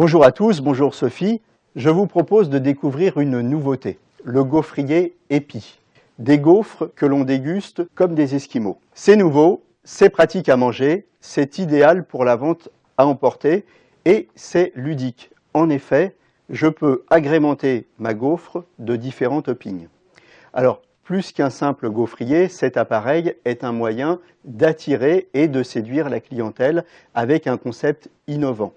Bonjour à tous, bonjour Sophie. Je vous propose de découvrir une nouveauté, le gaufrier épi. Des gaufres que l'on déguste comme des esquimaux. C'est nouveau, c'est pratique à manger, c'est idéal pour la vente à emporter et c'est ludique. En effet, je peux agrémenter ma gaufre de différents toppings. Alors, plus qu'un simple gaufrier, cet appareil est un moyen d'attirer et de séduire la clientèle avec un concept innovant.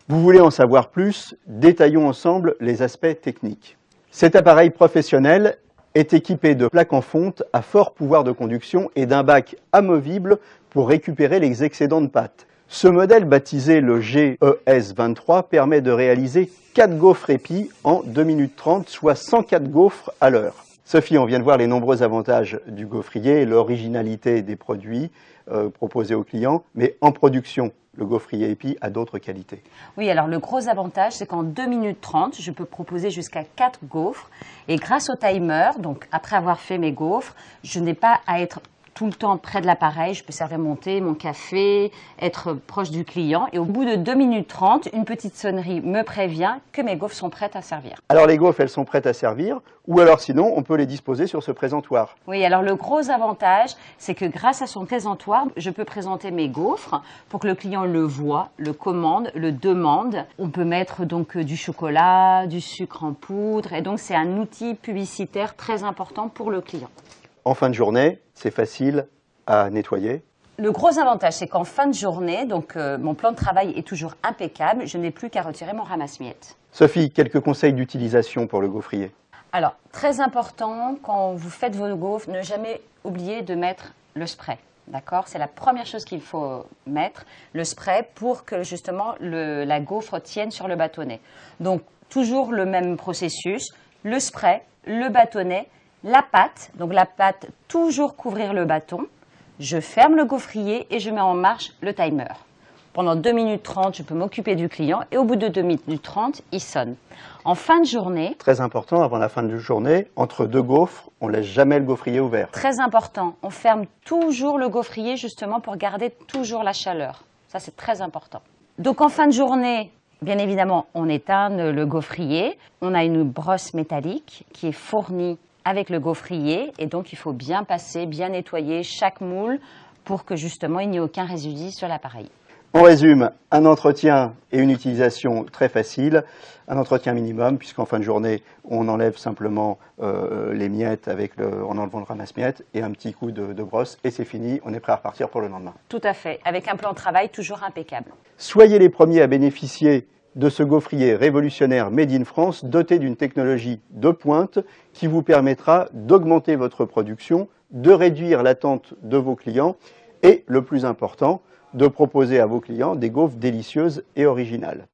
Vous voulez en savoir plus? Détaillons ensemble les aspects techniques. Cet appareil professionnel est équipé de plaques en fonte à fort pouvoir de conduction et d'un bac amovible pour récupérer les excédents de pâte. Ce modèle, baptisé le GES23, permet de réaliser 4 gaufres épis en 2 minutes 30, soit 104 gaufres à l'heure. Sophie, on vient de voir les nombreux avantages du gaufrier et l'originalité des produits proposés aux clients, mais en production, le gaufrier épi a d'autres qualités. Oui, alors le gros avantage, c'est qu'en 2 minutes 30, je peux proposer jusqu'à 4 gaufres. Et grâce au timer, donc après avoir fait mes gaufres, je n'ai pas à être tout le temps près de l'appareil. Je peux servir mon thé, mon café, être proche du client. Et au bout de 2 minutes 30, une petite sonnerie me prévient que mes gaufres sont prêtes à servir. Alors les gaufres, elles sont prêtes à servir, ou alors sinon, on peut les disposer sur ce présentoir. Oui, alors le gros avantage, c'est que grâce à son présentoir, je peux présenter mes gaufres pour que le client le voit, le commande, le demande. On peut mettre donc du chocolat, du sucre en poudre, et donc c'est un outil publicitaire très important pour le client. En fin de journée, c'est facile à nettoyer. Le gros avantage, c'est qu'en fin de journée, donc mon plan de travail est toujours impeccable, je n'ai plus qu'à retirer mon ramasse-miettes. Sophie, quelques conseils d'utilisation pour le gaufrier? Alors, très important, quand vous faites vos gaufres, ne jamais oublier de mettre le spray. D'accord? C'est la première chose qu'il faut mettre, le spray, pour que justement la gaufre tienne sur le bâtonnet. Donc, toujours le même processus, le spray, le bâtonnet, la pâte, donc la pâte, toujours couvrir le bâton. Je ferme le gaufrier et je mets en marche le timer. Pendant 2 minutes 30, je peux m'occuper du client et au bout de 2 minutes 30, il sonne. En fin de journée... Très important, avant la fin de journée, entre 2 gaufres, on ne laisse jamais le gaufrier ouvert. Très important, on ferme toujours le gaufrier justement pour garder toujours la chaleur. Ça, c'est très important. Donc en fin de journée, bien évidemment, on éteint le gaufrier. On a une brosse métallique qui est fournie avec le gaufrier et donc il faut bien passer, bien nettoyer chaque moule pour que justement il n'y ait aucun résidu sur l'appareil. On résume, un entretien et une utilisation très facile, un entretien minimum puisqu'en fin de journée on enlève simplement les miettes en enlevant le ramasse-miettes et un petit coup de brosse et c'est fini, on est prêt à repartir pour le lendemain. Tout à fait, avec un plan de travail toujours impeccable. Soyez les premiers à bénéficier de ce gaufrier révolutionnaire Made in France doté d'une technologie de pointe qui vous permettra d'augmenter votre production, de réduire l'attente de vos clients et, le plus important, de proposer à vos clients des gaufres délicieuses et originales.